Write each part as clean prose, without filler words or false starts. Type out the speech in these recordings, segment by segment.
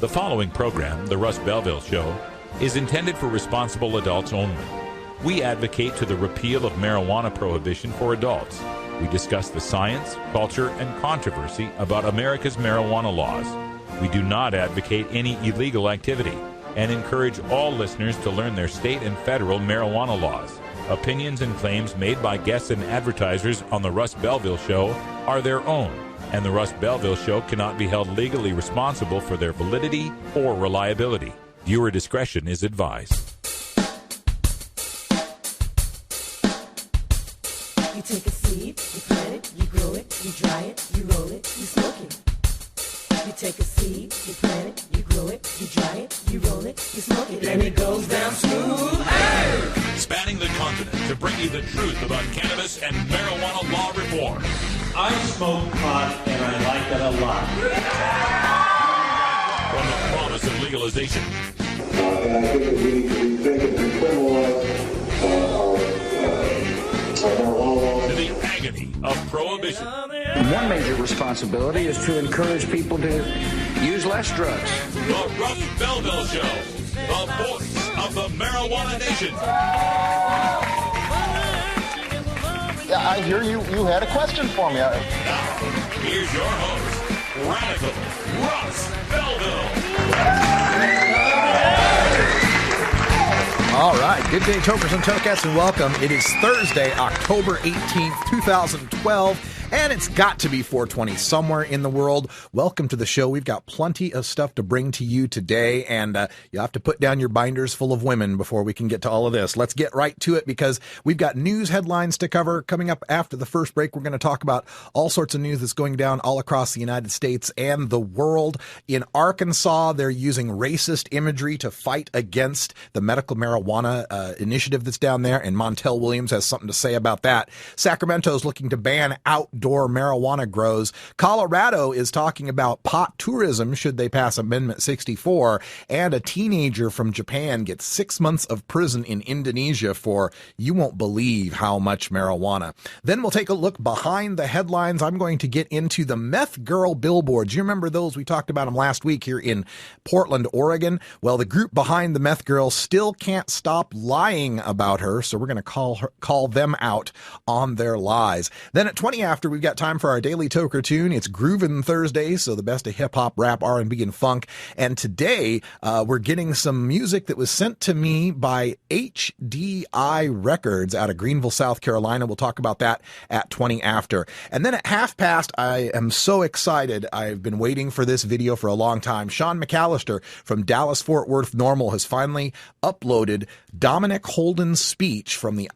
The following program, The Russ Belville Show, is intended for responsible adults only. We advocate to the repeal of marijuana prohibition for adults. We discuss the science, culture, and controversy about America's marijuana laws. We do not advocate any illegal activity and encourage all listeners to learn their state and federal marijuana laws. Opinions and claims made by guests and advertisers on The Russ Belville Show are their own, and The Russ Belville Show cannot be held legally responsible for their validity or reliability. Viewer discretion is advised. You take a seed, you plant it, you grow it, you dry it, you roll it, you smoke it. You take a seed, you plant it, you grow it, you dry it, you roll it, you smoke it. Then it goes down smooth. Hey! Spanning the continent to bring you the truth about cannabis and marijuana law reform. I smoke pot and I like it a lot. From the promise of legalization. And I think that we think it decriminalize our marijuana laws. To the agony of prohibition. One major responsibility is to encourage people to use less drugs. The Russ Belville Show, the voice of the marijuana nation. Yeah, I hear you had a question for me. Now, here's your host, Radical Russ Belville. All right, good day, tokers and tokets, and welcome. It is Thursday, October 18th, 2012. And it's got to be 420 somewhere in the world. Welcome to the show. We've got plenty of stuff to bring to you today, and you have to put down your binders full of women before we can get to all of this. Let's get right to it because we've got news headlines to cover. Coming up after the first break, we're going to talk about all sorts of news that's going down all across the United States and the world. In Arkansas, they're using racist imagery to fight against the medical marijuana initiative that's down there, and Montel Williams has something to say about that. Sacramento's looking to ban outdoor marijuana grows. Colorado is talking about pot tourism should they pass Amendment 64, and a teenager from Japan gets 6 months of prison in Indonesia for you won't believe how much marijuana. Then we'll take a look behind the headlines. I'm going to get into the meth girl billboards. You remember those? We talked about them last week here in Portland, Oregon. Well, the group behind the meth girl still can't stop lying about her, so we're going to call them out on their lies. Then at 20 after, we've got time for our daily toker tune. It's Groovin' Thursday, so the best of hip-hop, rap, R&B, and funk. And today, we're getting some music that was sent to me by HDI Records out of Greenville, South Carolina. We'll talk about that at 20 after. And then at half past, I am so excited. I've been waiting for this video for a long time. Sean McAllister from Dallas-Fort Worth Normal has finally uploaded Dominic Holden's speech from the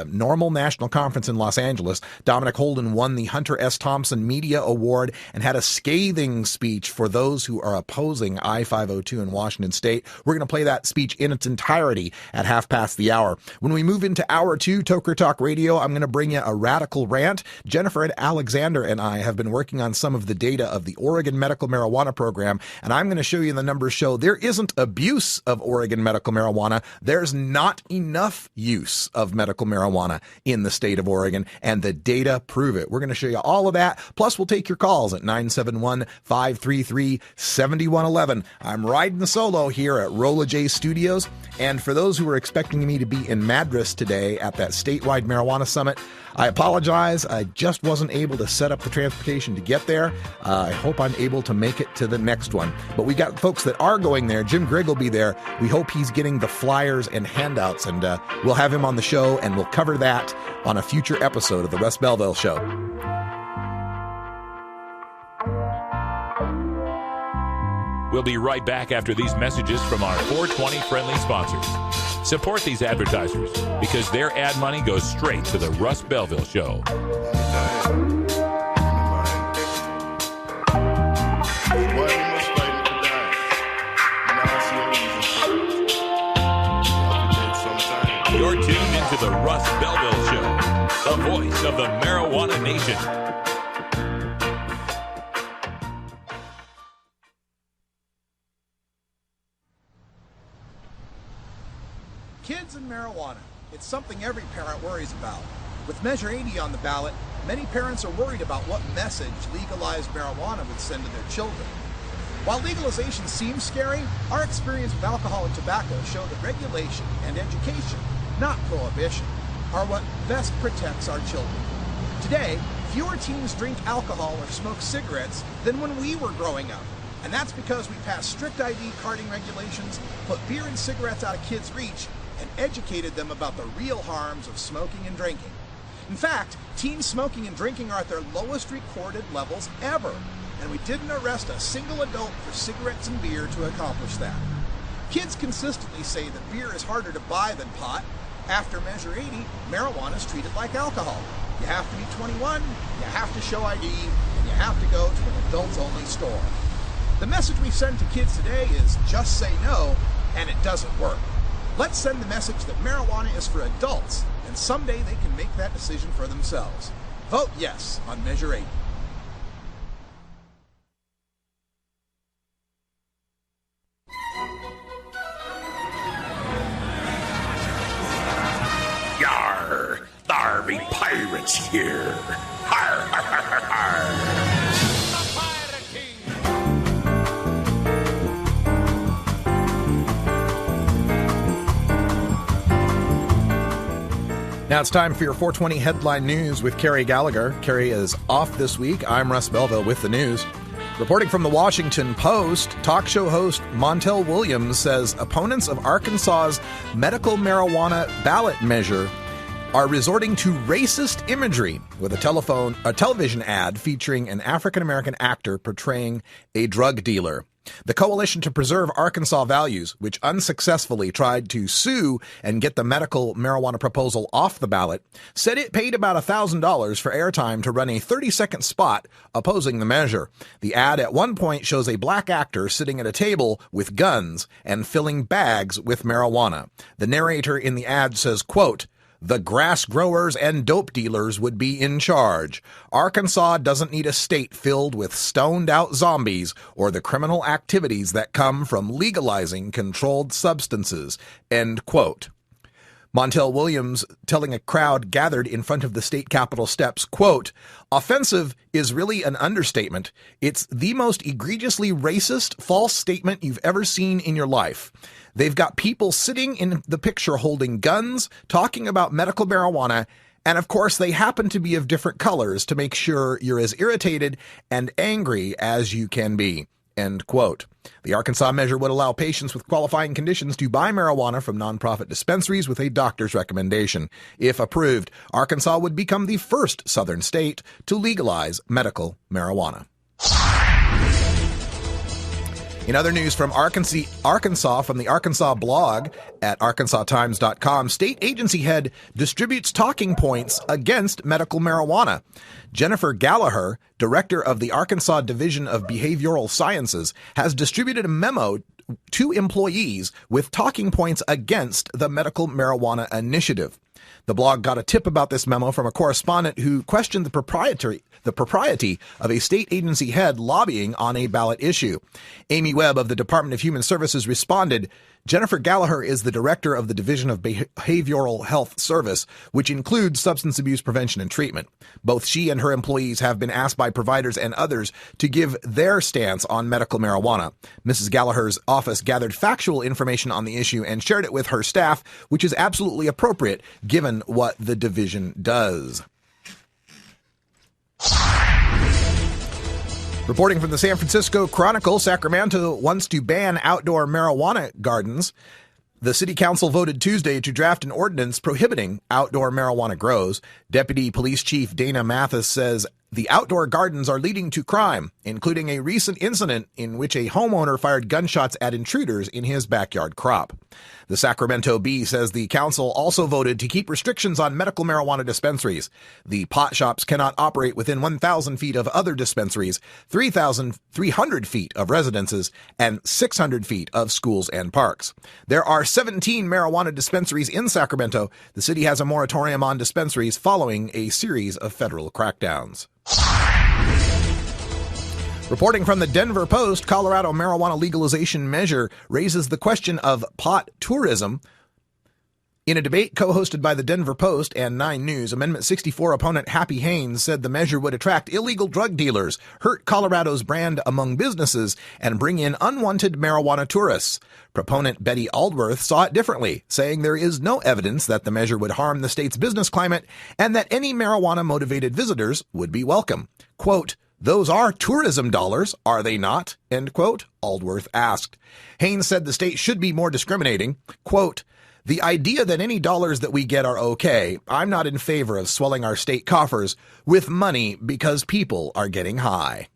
Normal National Conference in Los Angeles. Dominic Holden won the Hunter S. Thompson Media Award and had a scathing speech for those who are opposing I-502 in Washington State. We're going to play that speech in its entirety at half past the hour. When we move into hour two, Toker Talk Radio, I'm going to bring you a radical rant. Jennifer and Alexander and I have been working on some of the data of the Oregon Medical Marijuana Program, and I'm going to show you the numbers show there isn't abuse of Oregon medical marijuana. There's not enough use of medical marijuana in the state of Oregon, and the data prove it. We're going to show you all of that. Plus, we'll take your calls at 971-533-7111. I'm riding solo here at Rolla J Studios. And for those who were expecting me to be in Madras today at that statewide marijuana summit, I apologize. I just wasn't able to set up the transportation to get there. I hope I'm able to make it to the next one. But we got folks that are going there. Jim Grigg will be there. We hope he's getting the flyers and handouts, and we'll have him on the show, and we'll cover that on a future episode of the Russ Belville Show. We'll be right back after these messages from our 420 friendly sponsors. Support these advertisers because their ad money goes straight to the Russ Belville Show. You're tuned into the Russ Belville Show, the voice of the marijuana nation. Kids and marijuana. It's something every parent worries about. With Measure 80 on the ballot, many parents are worried about what message legalized marijuana would send to their children. While legalization seems scary, our experience with alcohol and tobacco show that regulation and education, not prohibition, are what best protects our children. Today, fewer teens drink alcohol or smoke cigarettes than when we were growing up. And that's because we passed strict ID carding regulations, put beer and cigarettes out of kids' reach, and educated them about the real harms of smoking and drinking. In fact, teen smoking and drinking are at their lowest recorded levels ever, and we didn't arrest a single adult for cigarettes and beer to accomplish that. Kids consistently say that beer is harder to buy than pot. After Measure 80, marijuana is treated like alcohol. You have to be 21, you have to show ID, and you have to go to an adults-only store. The message we send to kids today is just say no, and it doesn't work. Let's send the message that marijuana is for adults, and someday they can make that decision for themselves. Vote yes on Measure 80. Yarr! Thar be pirates here! Har, har, har, har, har. Now it's time for your 420 headline news with Carrie Gallagher. Carrie is off this week. I'm Russ Belville with the news. Reporting from the Washington Post, talk show host Montel Williams says opponents of Arkansas's medical marijuana ballot measure are resorting to racist imagery with a television ad featuring an African-American actor portraying a drug dealer. The Coalition to Preserve Arkansas Values, which unsuccessfully tried to sue and get the medical marijuana proposal off the ballot, said it paid about $1,000 for airtime to run a 30-second spot opposing the measure. The ad at one point shows a black actor sitting at a table with guns and filling bags with marijuana. The narrator in the ad says, quote, "The grass growers and dope dealers would be in charge. Arkansas doesn't need a state filled with stoned-out zombies or the criminal activities that come from legalizing controlled substances." End quote. Montel Williams telling a crowd gathered in front of the state capitol steps, quote, "Offensive is really an understatement. It's the most egregiously racist, false statement you've ever seen in your life. They've got people sitting in the picture holding guns, talking about medical marijuana, and of course they happen to be of different colors to make sure you're as irritated and angry as you can be." End quote. The Arkansas measure would allow patients with qualifying conditions to buy marijuana from nonprofit dispensaries with a doctor's recommendation. If approved, Arkansas would become the first southern state to legalize medical marijuana. In other news from Arkansas, from the Arkansas blog at arkansastimes.com, state agency head distributes talking points against medical marijuana. Jennifer Gallagher, director of the Arkansas Division of Behavioral Sciences, has distributed a memo to employees with talking points against the medical marijuana initiative. The blog got a tip about this memo from a correspondent who questioned the propriety of a state agency head lobbying on a ballot issue. Amy Webb of the Department of Human Services responded, "Jennifer Gallagher is the director of the Division of Behavioral Health Service, which includes substance abuse prevention and treatment. Both she and her employees have been asked by providers and others to give their stance on medical marijuana. Mrs. Gallagher's office gathered factual information on the issue and shared it with her staff, which is absolutely appropriate given what the division does." Reporting from the San Francisco Chronicle, Sacramento wants to ban outdoor marijuana gardens. The city council voted Tuesday to draft an ordinance prohibiting outdoor marijuana grows. Deputy Police Chief Dana Mathis says the outdoor gardens are leading to crime, including a recent incident in which a homeowner fired gunshots at intruders in his backyard crop. The Sacramento Bee says the council also voted to keep restrictions on medical marijuana dispensaries. The pot shops cannot operate within 1,000 feet of other dispensaries, 3,300 feet of residences, and 600 feet of schools and parks. There are 17 marijuana dispensaries in Sacramento. The city has a moratorium on dispensaries following a series of federal crackdowns. Reporting from the Denver Post, Colorado marijuana legalization measure raises the question of pot tourism. In a debate co-hosted by the Denver Post and 9 News, Amendment 64 opponent Happy Haynes said the measure would attract illegal drug dealers, hurt Colorado's brand among businesses, and bring in unwanted marijuana tourists. Proponent Betty Aldworth saw it differently, saying there is no evidence that the measure would harm the state's business climate and that any marijuana-motivated visitors would be welcome. Quote, "Those are tourism dollars, are they not?" End quote, Aldworth asked. Haynes said the state should be more discriminating. Quote, "The idea that any dollars that we get are okay. I'm not in favor of swelling our state coffers with money because people are getting high."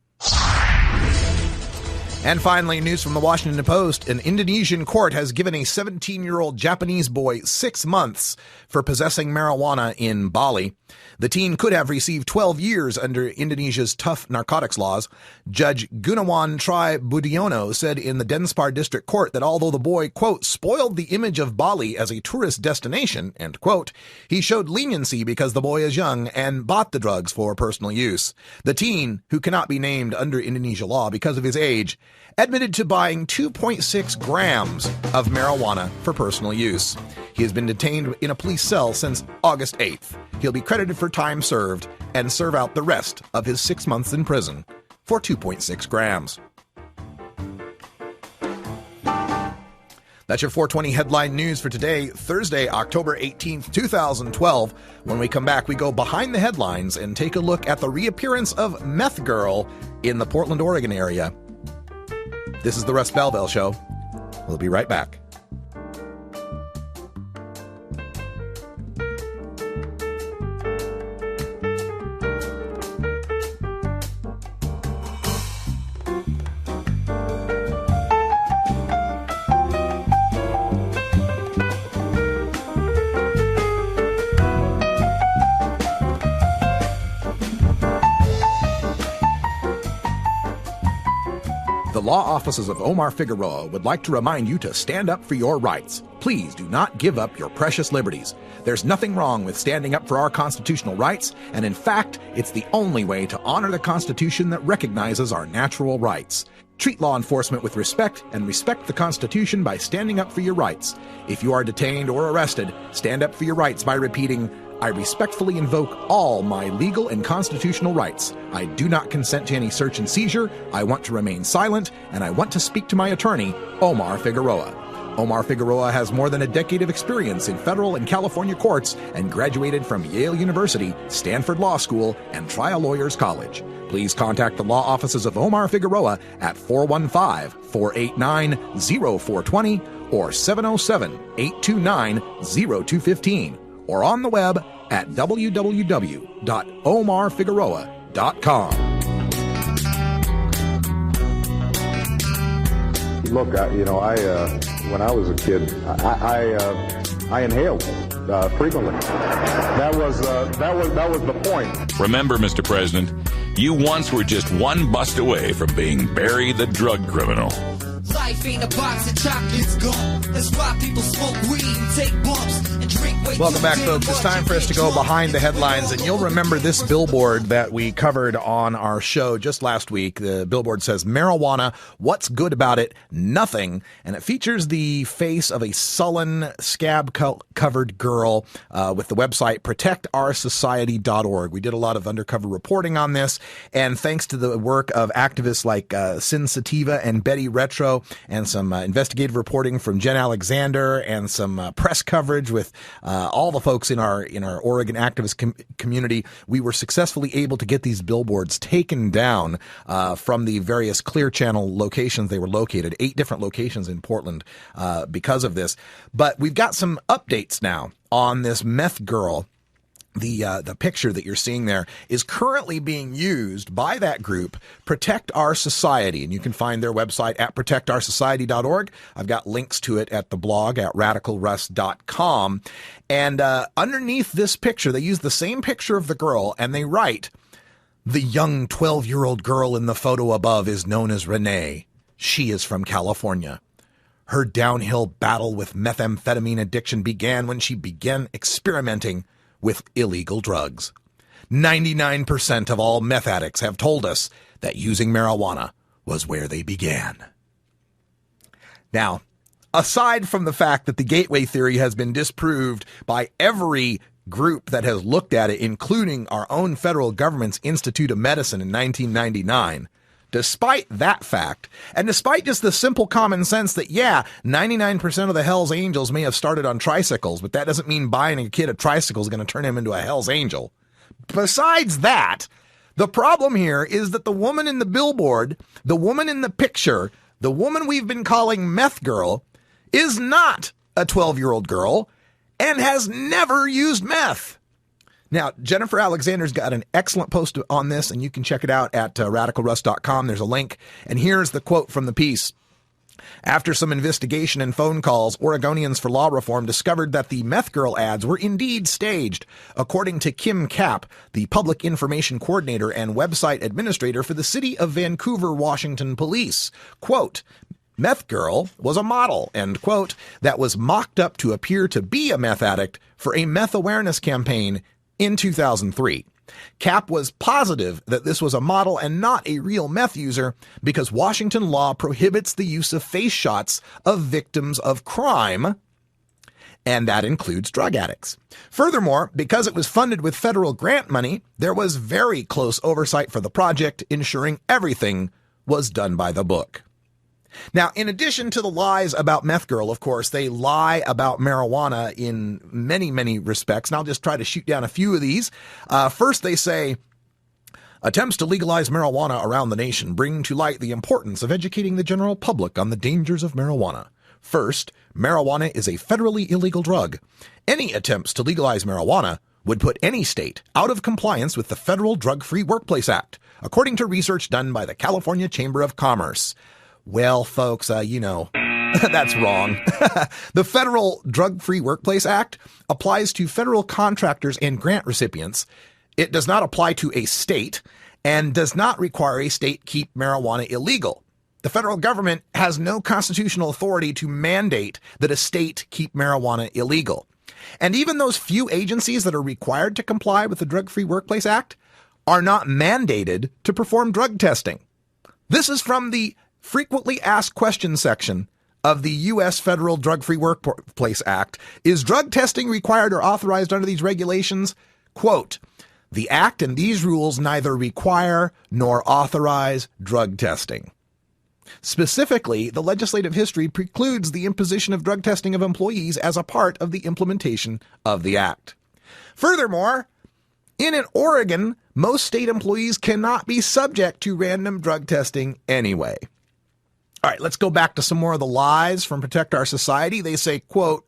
And finally, news from the Washington Post. An Indonesian court has given a 17-year-old Japanese boy 6 months for possessing marijuana in Bali. The teen could have received 12 years under Indonesia's tough narcotics laws. Judge Gunawan Tri Budiono said in the Denpasar District Court that although the boy, quote, "spoiled the image of Bali as a tourist destination," end quote, he showed leniency because the boy is young and bought the drugs for personal use. The teen, who cannot be named under Indonesia law because of his age, admitted to buying 2.6 grams of marijuana for personal use. He has been detained in a police cell since August 8th. He'll be credited for time served and serve out the rest of his 6 months in prison for 2.6 grams. That's your 420 headline news for today, Thursday, October 18th, 2012. When we come back, we go behind the headlines and take a look at the reappearance of Meth Girl in the Portland, Oregon area. This is the Russ Belville Show. We'll be right back. The law offices of Omar Figueroa would like to remind you to stand up for your rights. Please do not give up your precious liberties. There's nothing wrong with standing up for our constitutional rights, and in fact, it's the only way to honor the Constitution that recognizes our natural rights. Treat law enforcement with respect and respect the Constitution by standing up for your rights. If you are detained or arrested, stand up for your rights by repeating, "I respectfully invoke all my legal and constitutional rights. I do not consent to any search and seizure. I want to remain silent, and I want to speak to my attorney, Omar Figueroa." Omar Figueroa has more than a decade of experience in federal and California courts and graduated from Yale University, Stanford Law School, and Trial Lawyers College. Please contact the law offices of Omar Figueroa at 415-489-0420 or 707-829-0215. or on the web at www.omarfigueroa.com. Look, when I was a kid, I inhaled frequently. That was the point. Remember, Mr. President, you once were just one bust away from being Barry the drug criminal. Life ain't a box of chocolates gone. That's why people smoke weed and take bumps and drink way Welcome back, folks. It's time for us to go behind the headlines, and you'll remember this billboard that we covered on our show just last week. The billboard says, "Marijuana, what's good about it? Nothing." And it features the face of a sullen, scab-covered girl with the website protectoursociety.org. We did a lot of undercover reporting on this, and thanks to the work of activists like Sin Sativa and Betty Retro, and some investigative reporting from Jen Alexander, and some press coverage with all the folks in our Oregon activist community, we were successfully able to get these billboards taken down from the various Clear Channel locations they were located, 8 different locations in Portland because of this. But we've got some updates now on this meth girl. The picture that you're seeing there is currently being used by that group, Protect Our Society, and you can find their website at protectoursociety.org. I've got links to it at the blog at radicalruss.com. And underneath this picture, they use the same picture of the girl, and they write, "The young 12-year-old girl in the photo above is known as Renee. She is from California. Her downhill battle with methamphetamine addiction began when she began experimenting with illegal drugs. 99% of all meth addicts have told us that using marijuana was where they began." Now, aside from the fact that the gateway theory has been disproved by every group that has looked at it, including our own federal government's Institute of Medicine in 1999, despite that fact, and despite just the simple common sense that, 99% of the Hell's Angels may have started on tricycles, but that doesn't mean buying a kid a tricycle is going to turn him into a Hell's Angel. Besides that, the problem here is that the woman in the billboard, the woman in the picture, the woman we've been calling Meth Girl, is not a 12-year-old girl and has never used meth. Now, Jennifer Alexander's got an excellent post on this, and you can check it out at radicalruss.com. There's a link. And here's the quote from the piece. After some investigation and phone calls, Oregonians for Law Reform discovered that the Meth Girl ads were indeed staged. According to Kim Kapp, the Public Information Coordinator and website administrator for the City of Vancouver, Washington Police. Quote, Meth Girl was a model, end quote, that was mocked up to appear to be a meth addict for a meth awareness campaign in 2003. Kapp was positive that this was a model and not a real meth user because Washington law prohibits the use of face shots of victims of crime, and that includes drug addicts. Furthermore, because it was funded with federal grant money, there was very close oversight for the project, ensuring everything was done by the book. Now, in addition to the lies about Meth Girl, of course, they lie about marijuana in many, many respects. And I'll just try to shoot down a few of these. First, they say, attempts to legalize marijuana around the nation bring to light the importance of educating the general public on the dangers of marijuana. First, marijuana is a federally illegal drug. Any attempts to legalize marijuana would put any state out of compliance with the Federal Drug-Free Workplace Act, according to research done by the California Chamber of Commerce. Well, folks, that's wrong. The Federal Drug-Free Workplace Act applies to federal contractors and grant recipients. It does not apply to a state and does not require a state keep marijuana illegal. The federal government has no constitutional authority to mandate that a state keep marijuana illegal. And even those few agencies that are required to comply with the Drug-Free Workplace Act are not mandated to perform drug testing. This is from the frequently asked questions section of the U.S. Federal Drug-Free Workplace Act. Is drug testing required or authorized under these regulations? Quote, the act and these rules neither require nor authorize drug testing. Specifically, the legislative history precludes the imposition of drug testing of employees as a part of the implementation of the act. Furthermore, in Oregon, most state employees cannot be subject to random drug testing anyway. All right, let's go back to some more of the lies from Protect Our Society. They say, quote,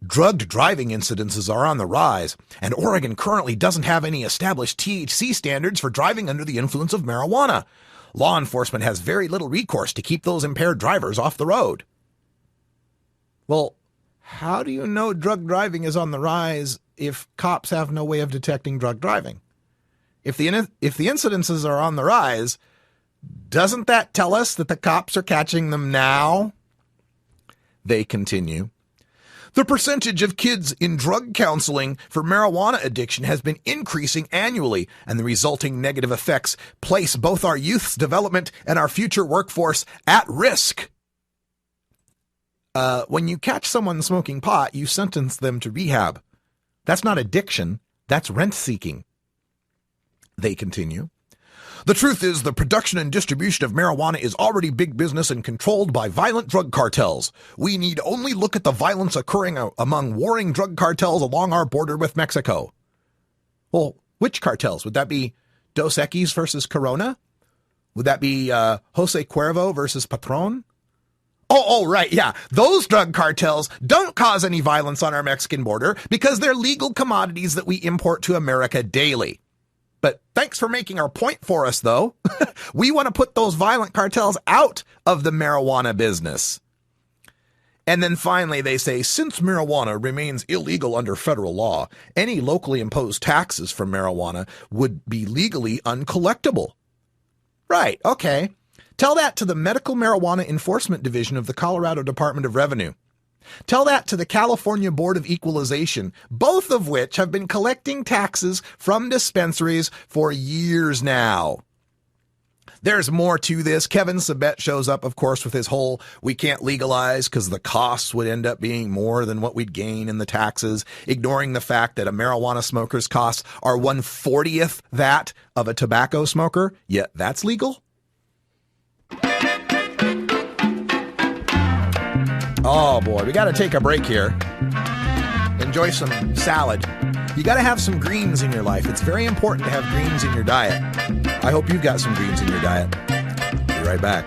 drugged driving incidences are on the rise, and Oregon currently doesn't have any established THC standards for driving under the influence of marijuana. Law enforcement has very little recourse to keep those impaired drivers off the road. Well, how do you know drug driving is on the rise if cops have no way of detecting drug driving? If the incidences are on the rise, doesn't that tell us that the cops are catching them now? They continue. The percentage of kids in drug counseling for marijuana addiction has been increasing annually, and the resulting negative effects place both our youth's development and our future workforce at risk. When you catch someone smoking pot, you sentence them to rehab. That's not addiction. That's rent-seeking. They continue. The truth is the production and distribution of marijuana is already big business and controlled by violent drug cartels. We need only look at the violence occurring among warring drug cartels along our border with Mexico. Well, which cartels? Would that be Dos Equis versus Corona? Would that be Jose Cuervo versus Patron? Oh, right, yeah. Those drug cartels don't cause any violence on our Mexican border because they're legal commodities that we import to America daily. But thanks for making our point for us, though. We want to put those violent cartels out of the marijuana business. And then finally, they say, since marijuana remains illegal under federal law, any locally imposed taxes from marijuana would be legally uncollectible. Right, okay. Tell that to the Medical Marijuana Enforcement Division of the Colorado Department of Revenue. Tell that to the California Board of Equalization, both of which have been collecting taxes from dispensaries for years now. There's more to this. Kevin Sabet shows up, of course, with his whole we can't legalize because the costs would end up being more than what we'd gain in the taxes, ignoring the fact that a marijuana smoker's costs are 1/40th that of a tobacco smoker, yet that's legal. Oh boy, we got to take a break here. Enjoy some salad. You got to have some greens in your life. It's very important to have greens in your diet. I hope you've got some greens in your diet. Be right back.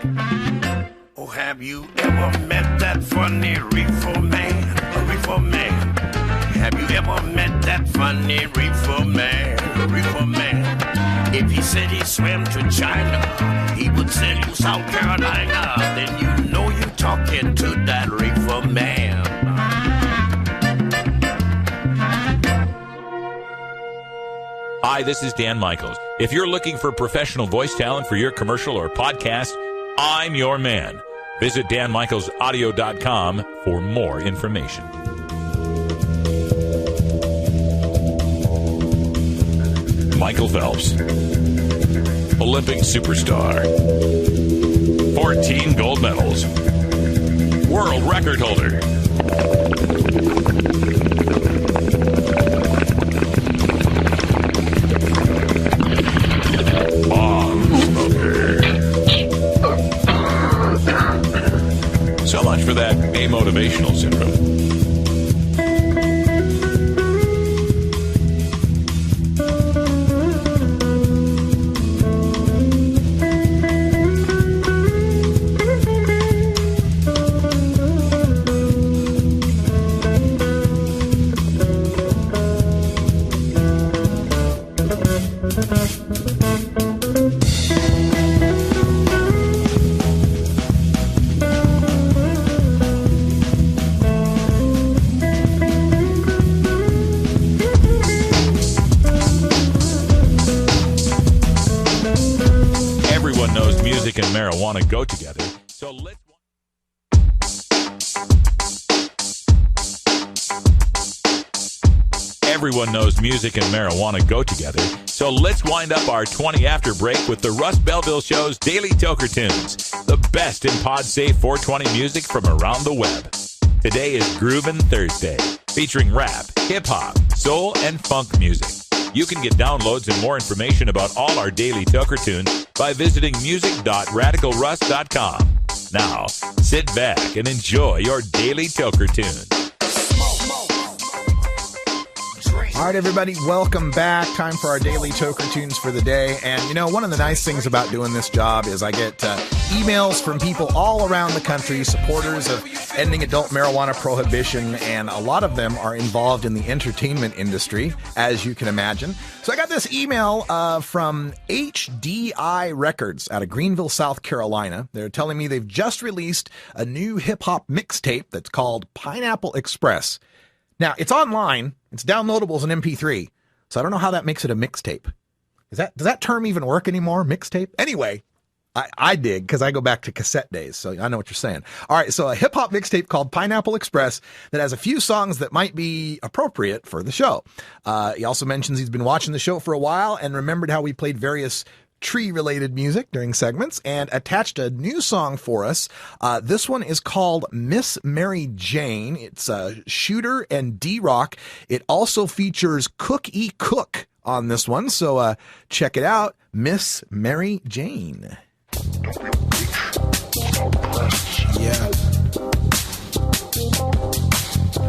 Oh, have you ever met that funny reefer man? A reefer man. Have you ever met that funny reefer man? A reefer man. If he said he swam to China, he would sell you South Carolina. Then you know you're talking to that reefer man. Hi, this is Dan Michaels. If you're looking for professional voice talent for your commercial or podcast, I'm your man. Visit danmichaelsaudio.com for more information. Michael Phelps, Olympic superstar, 14 gold medals, world record holder. So much for that amotivational syndrome. And marijuana go together. So let's Everyone knows music and marijuana go together. So let's wind up our 20 after break with the Russ Belville Show's Daily Toker Tunes, the best in pod-safe 420 music from around the web. Today is Groovin' Thursday, featuring rap, hip-hop, soul, and funk music. You can get downloads and more information about all our Daily Toker Tunes by visiting music.radicalruss.com. Now, sit back and enjoy your Daily Toker Tune. All right, everybody, welcome back. Time for our Daily Toker Tunes for the day. And, you know, one of the nice things about doing this job is I get emails from people all around the country, supporters of ending adult marijuana prohibition, and a lot of them are involved in the entertainment industry, as you can imagine. So I got this email from HDI Records out of Greenville, South Carolina. They're telling me they've just released a new hip-hop mixtape that's called Pineapple Express. Now, it's online. It's downloadable as an MP3, so I don't know how that makes it a mixtape. Does that term even work anymore, mixtape? Anyway, I dig, because I go back to cassette days, so I know what you're saying. All right, so a hip-hop mixtape called Pineapple Express that has a few songs that might be appropriate for the show. He also mentions he's been watching the show for a while and remembered how we played various tree-related music during segments and attached a new song for us. This one is called Miss Mary Jane. It's Shooter and D-Rock. It also features Cook E. Cook on this one, so check it out. Miss Mary Jane. Yeah.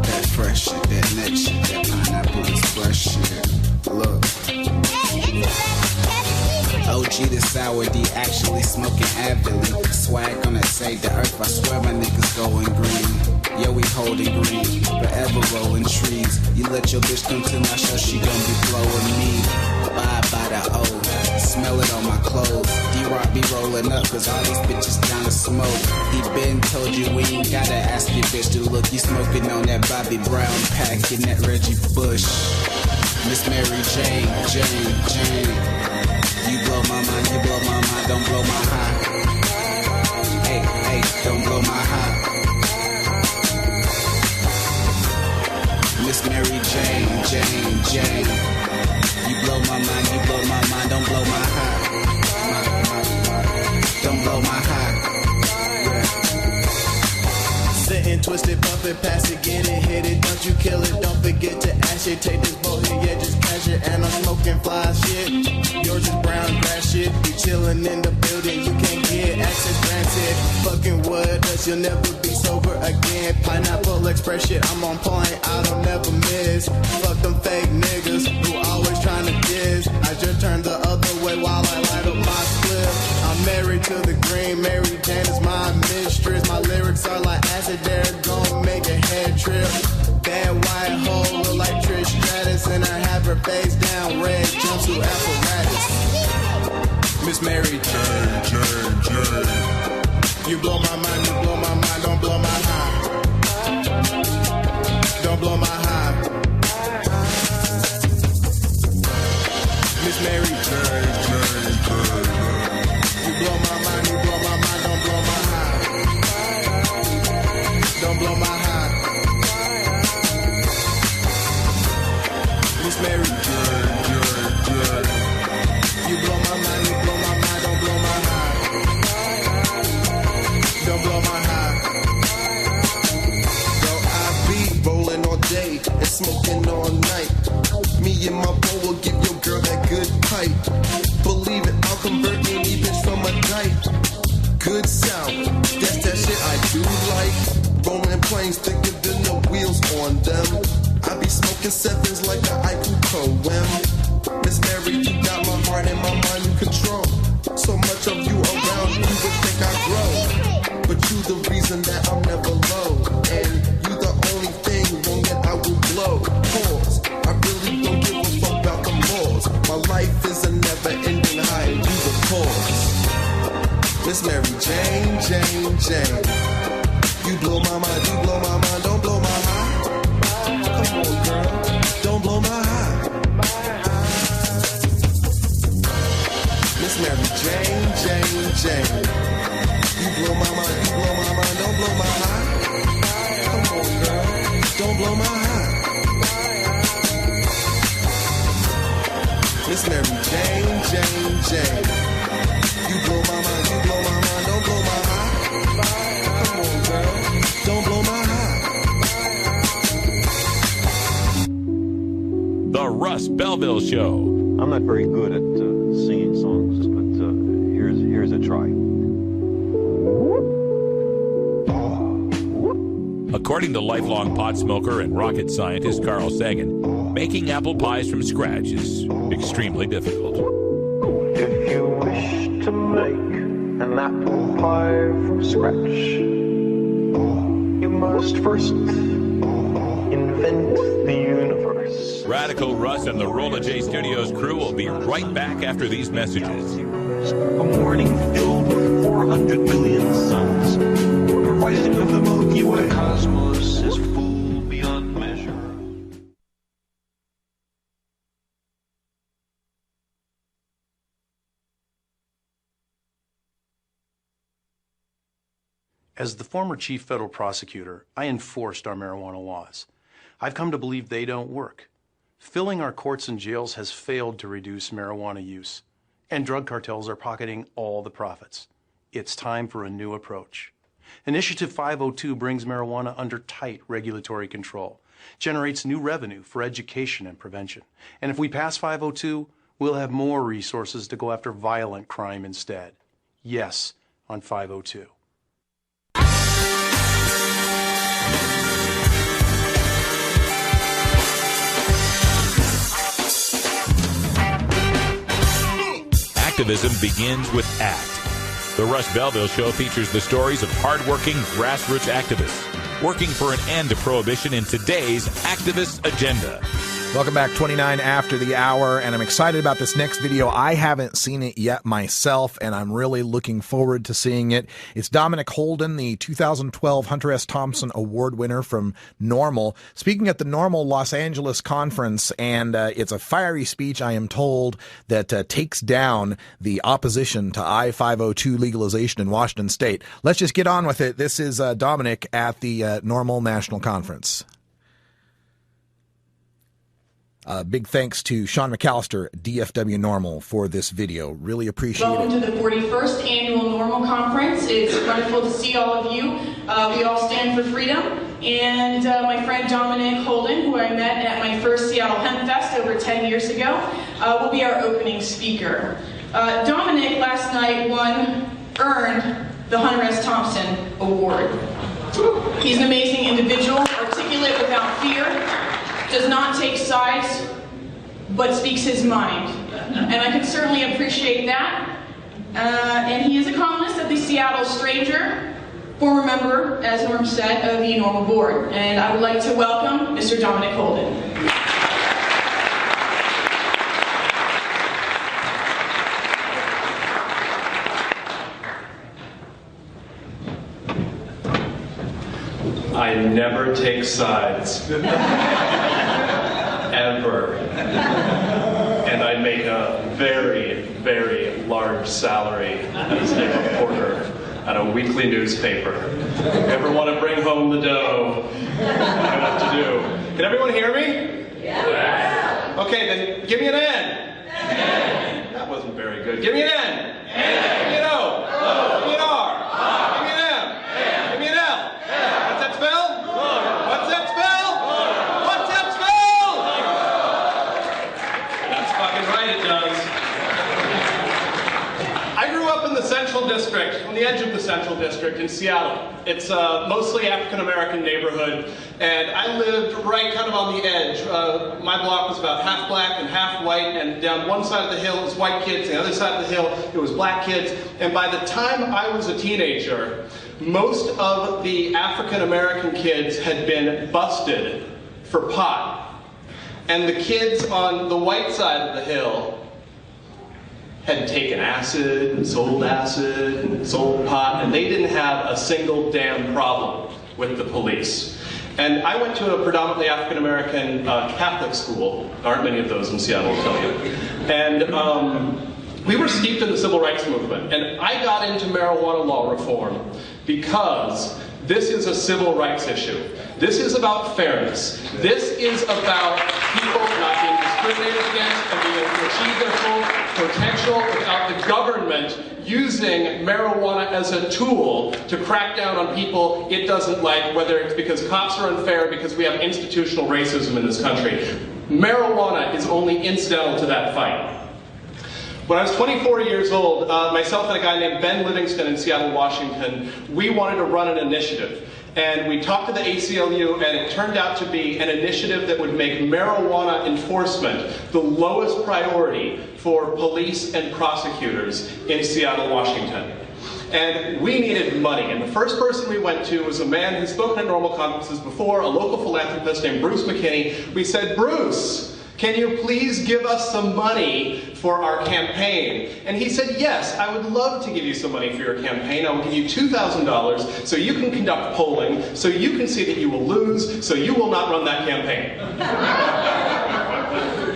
That fresh shit, that net shit, that pineapple express shit. Look. OG the sour D actually smoking avidly. Swag on that save the earth. I swear my niggas going green. Yeah, we holding green. Forever rolling trees. You let your bitch come to my show, she gon' be blowing me. Bye by the O. Smell it on my clothes. D-Rock be rolling up, cause all these bitches down to smoke. He been told you we ain't gotta ask your bitch to look. You smoking on that Bobby Brown pack and that Reggie Bush. Miss Mary Jane, Jane, Jane. You blow my mind, you blow my mind, don't blow my high. Hey, hey, don't blow my high. Miss Mary Jane, Jane, Jane. You blow my mind, don't blow my high. twist it, puff it, pass it, get it, hit it, don't you kill it, don't forget to ash it, take this boat here, yeah, just cash it, and I'm smoking fly shit, yours is brown grass shit, be chilling in the building, you can't get access granted, fucking with us, you'll never be sober again, Pineapple Express shit, I'm on point, I don't never miss, fuck them fake niggas, who always trying to diss, I just turn the other way while I light up my spliff, I'm married to the green, Mary Jane is my mistress, my lyrics are like acid, they're gon' make a head trip. Bad white hoe look like Trish Stratus, and I have her face down, red jumpsuit apparatus. Miss Mary Jane. You blow my mind, don't blow my high. Don't blow my high. Miss Mary Jane. You blow my mind, don't blow my high. Don't blow my high. Miss Mary Jane. You blow my mind, don't blow my high. Don't blow my high. Yo, I be rolling all day and smoking all night. Me and my bro will give your girl that good pipe. Believe it, I'll convert any bitch from a dyke. Good sound, that's that shit I do like. Rolling planes thicker than the wheels on them. I be smoking sevens like the Iku Poem. Miss Mary, you got my heart and my mind in control. So much of you around, you would think I grow. But you the reason that I'm never low. And you the only thing wrong that I will blow. Pause, I really don't give a fuck about the laws. My life is a never-ending high, and you the cause. Miss Mary Jane. You blow my mind, don't blow my high. Come on, girl, don't blow my high. Miss Mary Jane. You blow my mind, don't blow my high. Come on, girl, don't blow my high. Miss Mary Jane. You blow my mind, don't blow my high. Come on, girl, don't blow my high. The Russ Belville Show. I'm not very good at singing songs, but here's a try. According to lifelong pot smoker and rocket scientist Carl Sagan, making apple pies from scratch is extremely difficult. If you wish to make an apple pie from scratch, you must first invent the universe. Radical Russ and the Rolla J Studios crew will be right back after these messages. A morning filled with 400 million suns, rising of the Milky Way. The cosmos is full beyond measure. As the former chief federal prosecutor, I enforced our marijuana laws. I've come to believe they don't work. Filling our courts and jails has failed to reduce marijuana use, and drug cartels are pocketing all the profits. It's time for a new approach. Initiative 502 brings marijuana under tight regulatory control, generates new revenue for education and prevention. And if we pass 502, we'll have more resources to go after violent crime instead. Yes, on 502. Activism begins with ACT. The Russ Belville Show features the stories of hardworking grassroots activists working for an end to prohibition in today's activist agenda. Welcome back, 29 after the hour, and I'm excited about this next video. I haven't seen it yet myself, and I'm really looking forward to seeing it. It's Dominic Holden, the 2012 Hunter S. Thompson Award winner from NORML, speaking at the NORML Los Angeles conference, and it's a fiery speech, I am told, that takes down the opposition to I-502 legalization in Washington State. Let's just get on with it. This is Dominic at the NORML National Conference. Big thanks to Sean McAllister, DFW Normal, for this video. Really appreciate Welcome it. to the 41st Annual Normal Conference. It's wonderful to see all of you. We all stand for freedom. And my friend Dominic Holden, who I met at my first Seattle Hemp Fest over 10 years ago, will be our opening speaker. Dominic last night earned the Hunter S. Thompson Award. He's an amazing individual, articulate without fear, does not take sides, but speaks his mind. And I can certainly appreciate that. And he is a columnist at the Seattle Stranger, former member, as Norm said, of the Normal Board. And I would like to welcome Mr. Dominic Holden. I never take sides. Ever. And I make a very, very large salary as a reporter at a weekly newspaper. If you ever want to bring home the dough, you know what to do. Can everyone hear me? Yes. Okay, then give me an N. N. That wasn't very good. Give me an N. N. Give me an O. O. Give me an R. R. Give me an M. M. Give me an L. L. What's that spell? What's that spell? What's that spell? That's fucking right, it does. I grew up in the Central District, on the edge of the Central District in Seattle. It's a mostly African-American neighborhood, and I lived right kind of on the edge. My block was about half black and half white, and down one side of the hill was white kids, and the other side of the hill it was black kids. And by the time I was a teenager, most of the African-American kids had been busted for pot. And the kids on the white side of the hill had taken acid and sold pot, and they didn't have a single damn problem with the police. And I went to a predominantly African-American Catholic school. There aren't many of those in Seattle, I'll tell you. And we were steeped in the civil rights movement. And I got into marijuana law reform because this is a civil rights issue. This is about fairness. This is about people not being discriminated against and being able to achieve their full potential without the government using marijuana as a tool to crack down on people it doesn't like, whether it's because cops are unfair, because we have institutional racism in this country. Marijuana is only incidental to that fight. When I was 24 years old, myself and a guy named Ben Livingston in Seattle, Washington, we wanted to run an initiative. And we talked to the ACLU, and it turned out to be an initiative that would make marijuana enforcement the lowest priority for police and prosecutors in Seattle, Washington. And we needed money. And the first person we went to was a man who's spoken at normal conferences before, a local philanthropist named Bruce McKinney. We said, Bruce, can you please give us some money for our campaign? And he said, yes, I would love to give you some money for your campaign. I will give you $2,000 so you can conduct polling, so you can see that you will lose, so you will not run that campaign.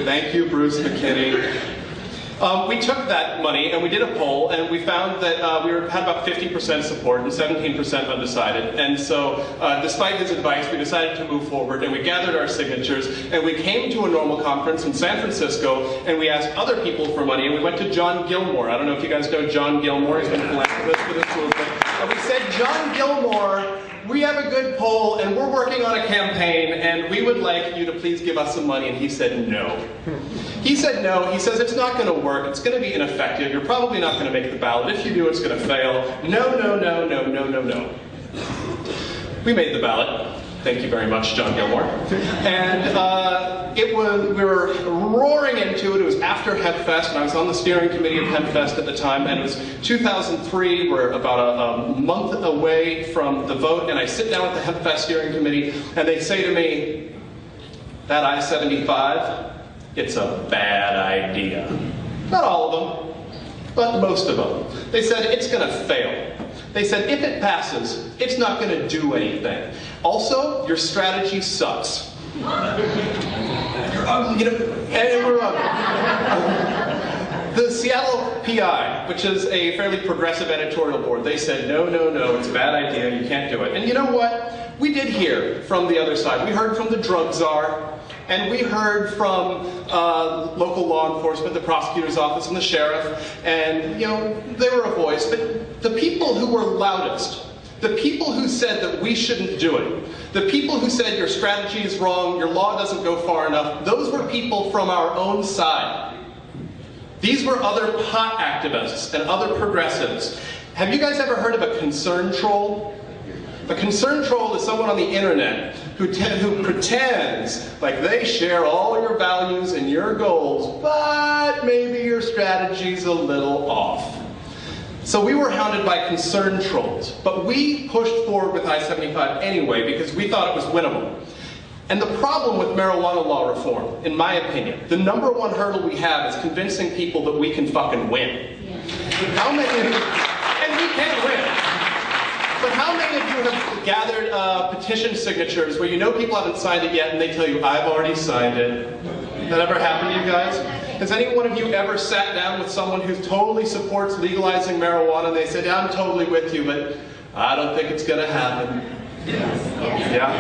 Thank you, Bruce McKinney. We took that money and we did a poll, and we found that we had about 50% support and 17% undecided. And so, despite his advice, we decided to move forward, and we gathered our signatures, and we came to a normal conference in San Francisco, and we asked other people for money, and we went to John Gilmore. I don't know if you guys know John Gilmore. He's been a philanthropist for this movement. And we said, John Gilmore, we have a good poll, and we're working on a campaign, and we would like you to please give us some money. And he said no. He said no. He says it's not going to work. It's going to be ineffective. You're probably not going to make the ballot. If you do, it's going to fail. No, no, no, no, no, no, no. We made the ballot. Thank you very much, John Gilmore. And we were roaring into it. It was after HempFest, and I was on the steering committee of HempFest at the time, and it was 2003. We're about a month away from the vote, and I sit down with the HempFest steering committee, and they say to me, that I-75, it's a bad idea. Not all of them, but most of them. They said, it's going to fail. They said, if it passes, it's not going to do anything. Also, your strategy sucks. You're ugly. And we're ugly. The Seattle PI, which is a fairly progressive editorial board, they said, no, no, no, it's a bad idea, you can't do it. And you know what? We did hear from the other side. We heard from the drug czar. And we heard from local law enforcement, the prosecutor's office, and the sheriff, and they were a voice. But the people who were loudest, the people who said that we shouldn't do it, the people who said your strategy is wrong, your law doesn't go far enough, those were people from our own side. These were other pot activists and other progressives. Have you guys ever heard of a concern troll? A concern troll is someone on the internet who pretends like they share all your values and your goals, but maybe your strategy's a little off. So we were hounded by concern trolls, but we pushed forward with I-75 anyway because we thought it was winnable. And the problem with marijuana law reform, in my opinion, the number one hurdle we have is convincing people that we can fucking win. How many of you, and we can win, but how many of you have gathered petition signatures where people haven't signed it yet and they tell you, I've already signed it? That ever happened to you guys? Has any one of you ever sat down with someone who totally supports legalizing marijuana and they said, I'm totally with you, but I don't think it's going to happen? Yeah?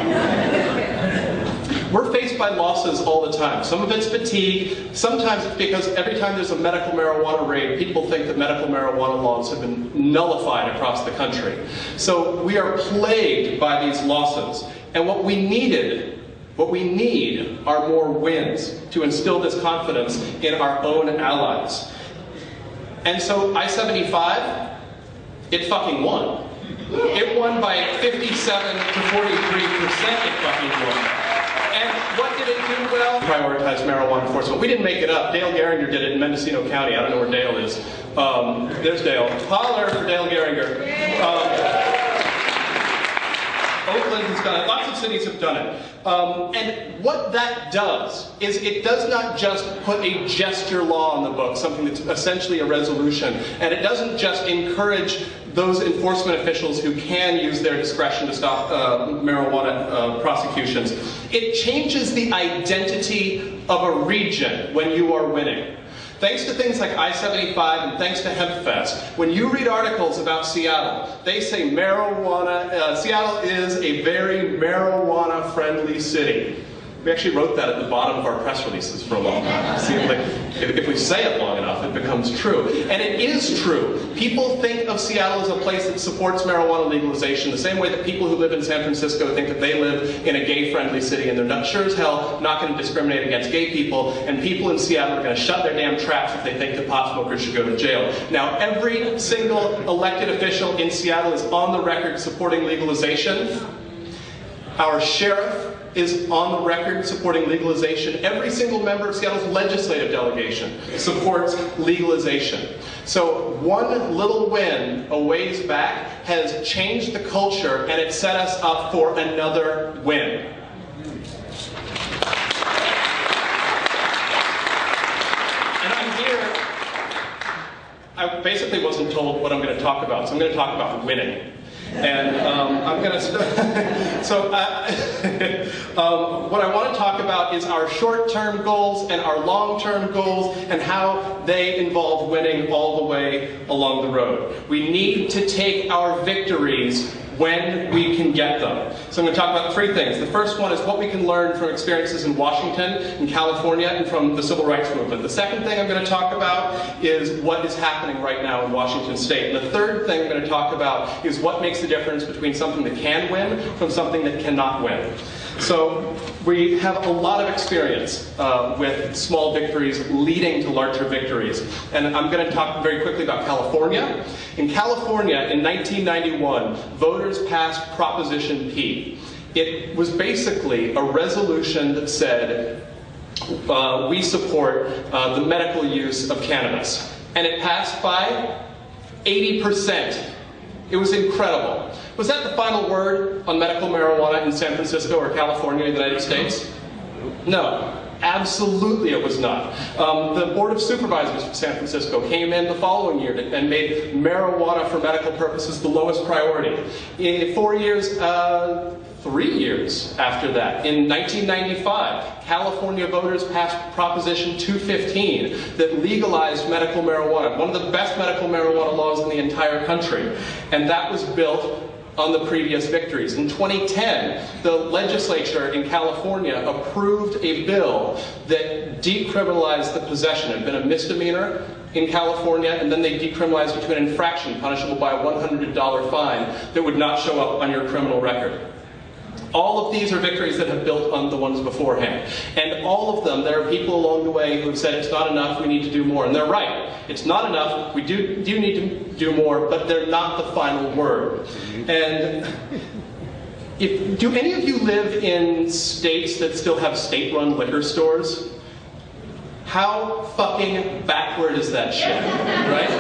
We're faced by losses all the time. Some of it's fatigue. Sometimes it's because every time there's a medical marijuana raid, people think that medical marijuana laws have been nullified across the country. So we are plagued by these losses. And what we need are more wins to instill this confidence in our own allies. And so I-75, it fucking won. It won by 57 to 43%, it fucking won. And what did it do well? Prioritize marijuana enforcement. We didn't make it up. Dale Geringer did it in Mendocino County. I don't know where Dale is. There's Dale. Holler for Dale Geringer. Oakland has done it. Lots of cities have done it. And what that does is it does not just put a gesture law on the book, something that's essentially a resolution, and it doesn't just encourage those enforcement officials who can use their discretion to stop marijuana prosecutions. It changes the identity of a region when you are winning. Thanks to things like I-75 and thanks to HempFest, when you read articles about Seattle, they say Seattle is a very marijuana-friendly city. We actually wrote that at the bottom of our press releases for a long time. See, like, if we say it long enough, it becomes true. And it is true. People think of Seattle as a place that supports marijuana legalization the same way that people who live in San Francisco think that they live in a gay-friendly city, and they're not sure as hell not going to discriminate against gay people, and people in Seattle are going to shut their damn traps if they think that pot smokers should go to jail. Now, every single elected official in Seattle is on the record supporting legalization. Our sheriff is on the record supporting legalization. Every single member of Seattle's legislative delegation supports legalization. So one little win a ways back has changed the culture, and it set us up for another win. And I'm here, I basically wasn't told what I'm going to talk about, so I'm going to talk about winning. And I'm going to what I want to talk about is our short-term goals and our long-term goals and how they involve winning all the way along the road. We need to take our victories when we can get them. So I'm going to talk about three things. The first one is what we can learn from experiences in Washington, in California, and from the civil rights movement. The second thing I'm going to talk about is what is happening right now in Washington State. And the third thing I'm going to talk about is what makes the difference between something that can win from something that cannot win. So we have a lot of experience with small victories leading to larger victories. And I'm going to talk very quickly about California. In California, in 1991, voters passed Proposition P. It was basically a resolution that said, we support the medical use of cannabis. And it passed by 80%. It was incredible. Was that the final word on medical marijuana in San Francisco or California in the United States? No. Absolutely it was not. The Board of Supervisors of San Francisco came in the following year and made marijuana for medical purposes the lowest priority. In 3 years after that, in 1995, California voters passed Proposition 215 that legalized medical marijuana, one of the best medical marijuana laws in the entire country. And that was built on the previous victories. In 2010, the legislature in California approved a bill that decriminalized the possession. It had been a misdemeanor in California, and then they decriminalized it to an infraction punishable by a $100 fine that would not show up on your criminal record. All of these are victories that have built on the ones beforehand. And all of them, there are people along the way who have said it's not enough, we need to do more. And they're right. It's not enough, we do need to do more, but they're not the final word. And do any of you live in states that still have state-run liquor stores? How fucking backward is that shit, right?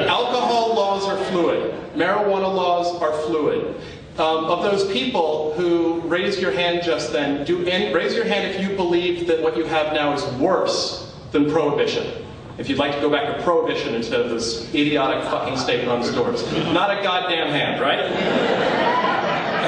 Alcohol laws are fluid. Marijuana laws are fluid. Of those people who raised your hand just then, raise your hand if you believe that what you have now is worse than prohibition. If you'd like to go back to prohibition instead of this idiotic fucking state-run stores. Not a goddamn hand, right?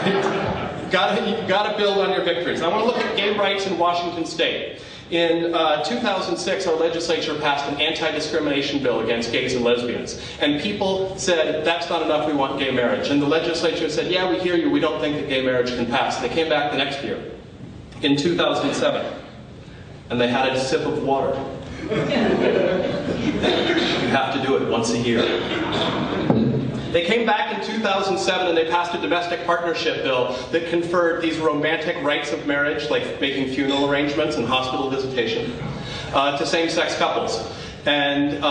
You've got to build on your victories. I want to look at gay rights in Washington State. In 2006, our legislature passed an anti-discrimination bill against gays and lesbians. And people said, that's not enough, we want gay marriage. And the legislature said, yeah, we hear you, we don't think that gay marriage can pass. They came back the next year, in 2007, and they had a sip of water. You have to do it once a year. They came back in 2007 and they passed a domestic partnership bill that conferred these romantic rights of marriage, like making funeral arrangements and hospital visitation, to same-sex couples. And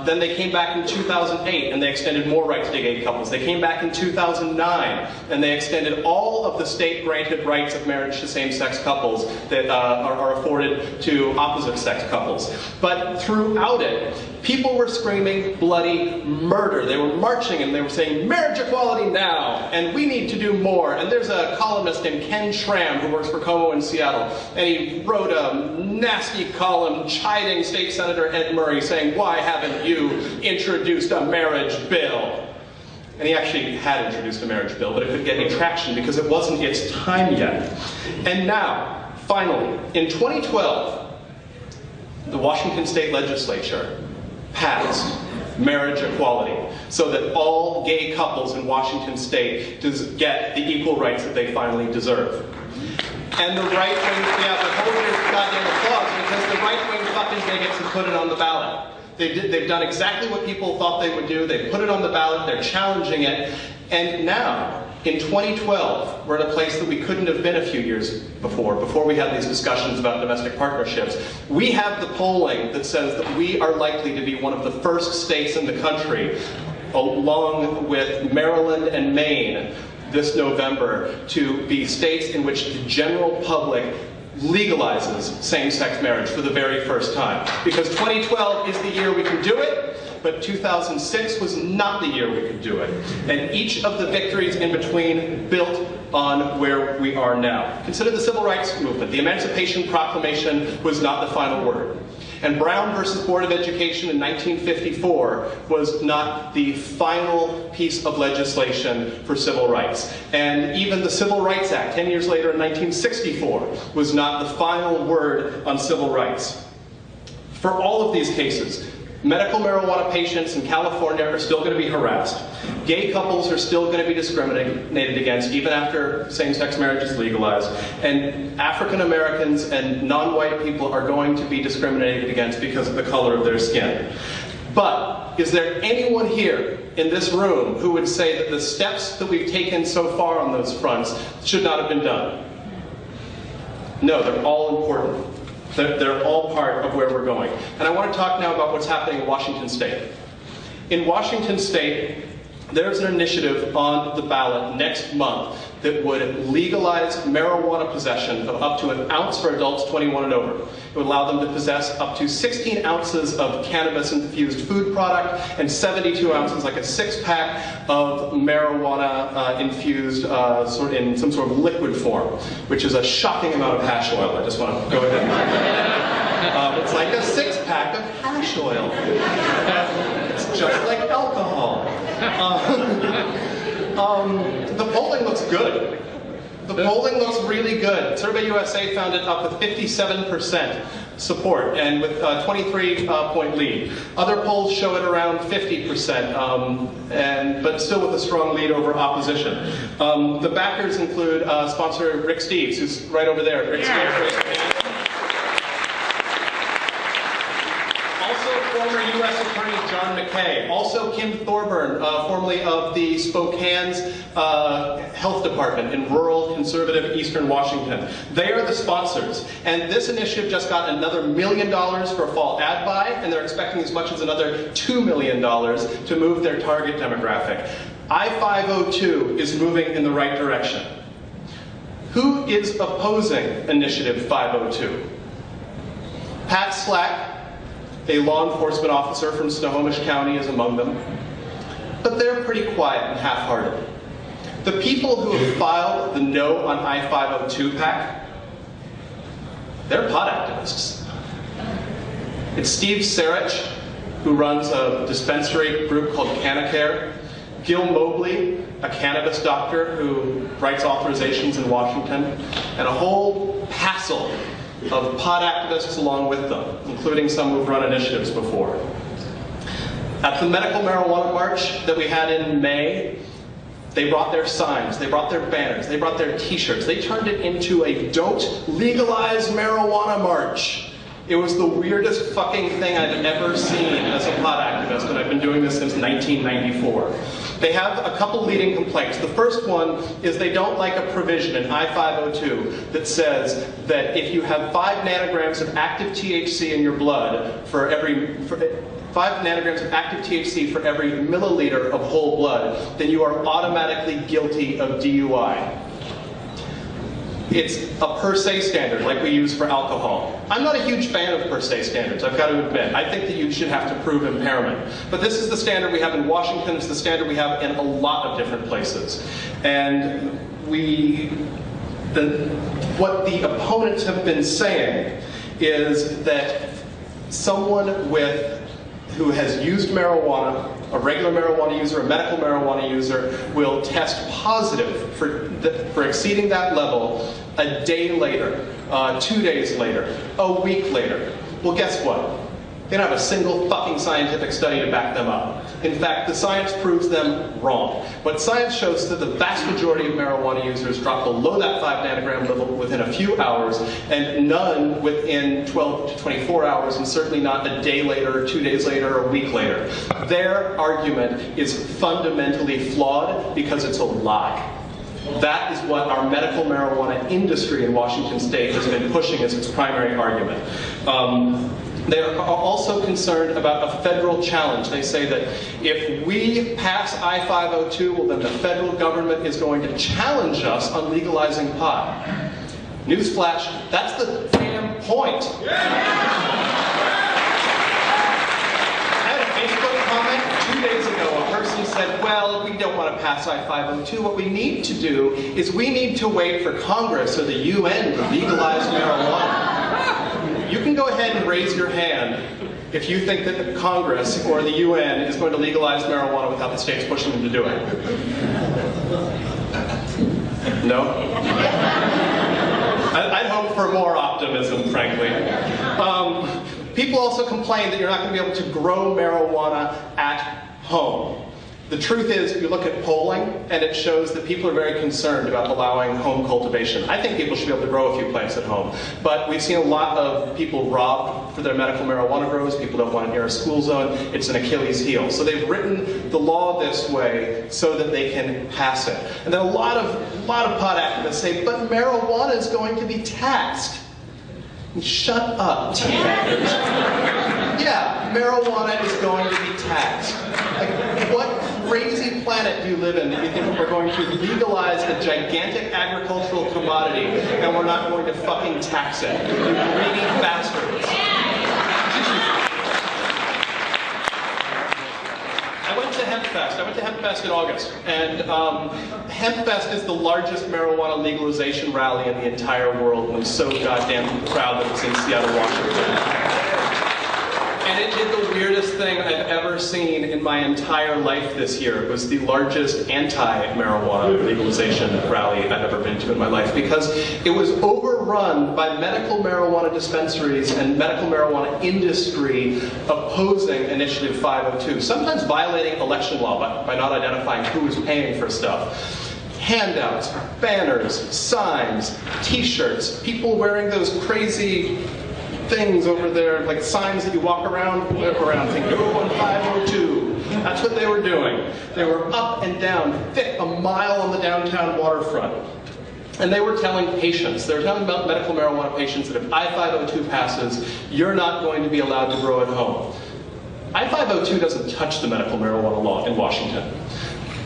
then they came back in 2008 and they extended more rights to gay couples. They came back in 2009 and they extended all of the state-granted rights of marriage to same-sex couples that are afforded to opposite-sex couples. But throughout it, people were screaming bloody murder. They were marching and they were saying, marriage equality now, and we need to do more. And there's a columnist named Ken Schramm who works for Como in Seattle, and he wrote a nasty column chiding State Senator Ed Murray, saying, why haven't you introduced a marriage bill? And he actually had introduced a marriage bill, but it couldn't get any traction because it wasn't its time yet. And now, finally, in 2012, the Washington State Legislature passed marriage equality so that all gay couples in Washington State get the equal rights that they finally deserve. And the right wing, but hold your goddamn applause, because the right wing fucking bigots have put it on the ballot. They've done exactly what people thought they would do. They've put it on the ballot, they're challenging it, and now, in 2012, we're in a place that we couldn't have been a few years before we had these discussions about domestic partnerships. We have the polling that says that we are likely to be one of the first states in the country, along with Maryland and Maine, this November, to be states in which the general public legalizes same-sex marriage for the very first time. Because 2012 is the year we can do it, but 2006 was not the year we could do it. And each of the victories in between built on where we are now. Consider the Civil Rights Movement. The Emancipation Proclamation was not the final word. And Brown versus Board of Education in 1954 was not the final piece of legislation for civil rights. And even the Civil Rights Act, 10 years later in 1964, was not the final word on civil rights. For all of these cases, medical marijuana patients in California are still going to be harassed. Gay couples are still going to be discriminated against even after same-sex marriage is legalized. And African Americans and non-white people are going to be discriminated against because of the color of their skin. But is there anyone here in this room who would say that the steps that we've taken so far on those fronts should not have been done? No, they're all important. They're all part of where we're going. And I want to talk now about what's happening in Washington State. In Washington State, there's an initiative on the ballot next month that would legalize marijuana possession of up to an ounce for adults 21 and over. It would allow them to possess up to 16 ounces of cannabis-infused food product and 72 ounces, like a six-pack of marijuana-infused in some sort of liquid form, which is a shocking amount of hash oil. I just want to go ahead and it's like a six-pack of hash oil. It's just like alcohol. The polling looks good. The polling looks really good. Survey USA found it up with 57% support, and with a 23-point lead. Other polls show it around 50%, but still with a strong lead over opposition. The backers include sponsor Rick Steves, who's right over there. Rick Steves, raise your hand. Former U.S. Attorney John McKay, also Kim Thorburn, formerly of the Spokane's Health Department in rural conservative eastern Washington. They are the sponsors, and this initiative just got another $1 million for a fall ad buy, and they're expecting as much as another $2 million to move their target demographic. I-502 is moving in the right direction. Who is opposing Initiative 502? Pat Slack, a law enforcement officer from Snohomish County, is among them. But they're pretty quiet and half-hearted. The people who have filed the No on I-502 pact, they're pot activists. It's Steve Sarich, who runs a dispensary group called Canacare, Gil Mobley, a cannabis doctor who writes authorizations in Washington, and a whole passel of pot activists along with them, including some who've run initiatives before. At the medical marijuana march that we had in May, they brought their signs, they brought their banners, they brought their t-shirts. They turned it into a "Don't Legalize Marijuana" march. It was the weirdest fucking thing I've ever seen as a pot activist, and I've been doing this since 1994. They have a couple leading complaints. The first one is they don't like a provision in I-502 that says that if you have 5 nanograms of active THC in your blood for every 5 nanograms of active THC for every milliliter of whole blood, then you are automatically guilty of DUI. It's a per se standard, like we use for alcohol. I'm not a huge fan of per se standards, I've got to admit. I think that you should have to prove impairment. But this is the standard we have in Washington, it's the standard we have in a lot of different places. And what the opponents have been saying is that someone who has used marijuana, a regular marijuana user, a medical marijuana user, will test positive for exceeding that level a day later, 2 days later, a week later. Well, guess what? They don't have a single fucking scientific study to back them up. In fact, the science proves them wrong. But science shows that the vast majority of marijuana users drop below that 5 nanogram level within a few hours, and none within 12 to 24 hours, and certainly not a day later, 2 days later, or a week later. Their argument is fundamentally flawed because it's a lie. That is what our medical marijuana industry in Washington State has been pushing as its primary argument. They are also concerned about a federal challenge. They say that if we pass I-502, well, then the federal government is going to challenge us on legalizing pot. Newsflash, that's the damn point. I had a Facebook comment 2 days ago. A person said, well, we don't want to pass I-502. What we need to do is we need to wait for Congress or the UN to legalize marijuana. You can go ahead and raise your hand if you think that the Congress or the UN is going to legalize marijuana without the states pushing them to do it. No? I'd hope for more optimism, frankly. People also complain that you're not going to be able to grow marijuana at home. The truth is, you look at polling, and it shows that people are very concerned about allowing home cultivation. I think people should be able to grow a few plants at home. But we've seen a lot of people robbed for their medical marijuana grows. People don't want it near a school zone. It's an Achilles heel. So they've written the law this way so that they can pass it. And then a lot of pot activists say, but marijuana is going to be taxed. Shut up, teabaggers. Yeah, marijuana is going to be taxed. Like, what crazy planet do you live in that you think we're going to legalize a gigantic agricultural commodity and we're not going to fucking tax it? You greedy bastards. I went to HempFest. I went to HempFest in August, and HempFest is the largest marijuana legalization rally in the entire world, and I'm so goddamn proud that it's in Seattle, Washington. And it did the weirdest thing I've ever seen in my entire life this year. It was the largest anti-marijuana legalization rally I've ever been to in my life, because it was overrun by medical marijuana dispensaries and medical marijuana industry opposing Initiative 502, sometimes violating election law by not identifying who was paying for stuff. Handouts, banners, signs, t-shirts, people wearing those crazy things over there, like signs that you walk around thinking, oh, on 502. That's what they were doing. They were up and down, thick, a mile on the downtown waterfront. And they were telling patients, they were telling medical marijuana patients that if I-502 passes, you're not going to be allowed to grow at home. I-502 doesn't touch the medical marijuana law in Washington.